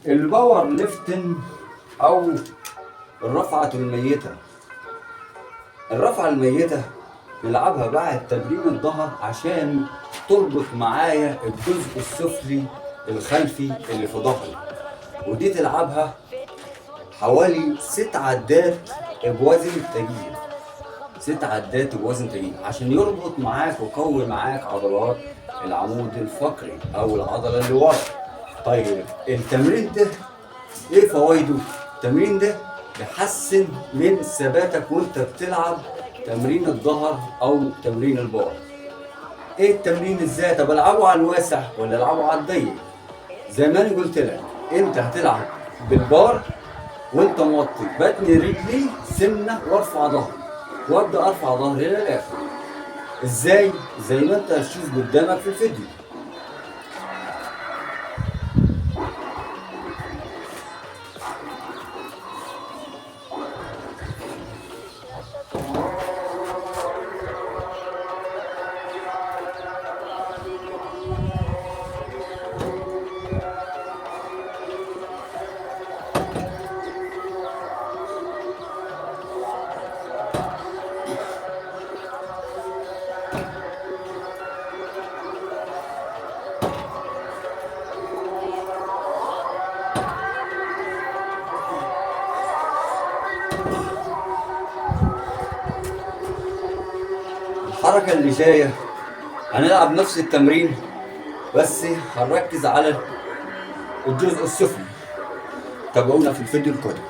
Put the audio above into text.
الباور ليفتنج او الرفعة الميتة. الرفعة الميتة نلعبها بعد تمرين الظهر عشان تربط معايا الجزء السفلي الخلفي اللي في ظهري، ودي تلعبها حوالي 6 عدات بوزن تقيل. 6 عدات بوزن تقيل عشان يربط معاك ويقوي معاك عضلات العمود الفقري او العضلة اللي ورا. طيب التمرين ده ايه فوائده؟ التمرين ده بيحسن من ثباتك وانت بتلعب تمرين الظهر او تمرين البار. ايه التمرين ازاي؟ طب العبه على الواسع ولا العبه على الضيق؟ زي ما انا قلت لك، انت هتلعب بالبار وانت موطي بتني رجلي سنه وارفع ظهري، وابدا ارفع ظهري للاخر. ازاي؟ زي ما انت هتشوف قدامك في الفيديو. الحركة اللي جاية هنلعب نفس التمرين بس هنركز على الجزء السفلي. تابعونا في الفيديو القادم.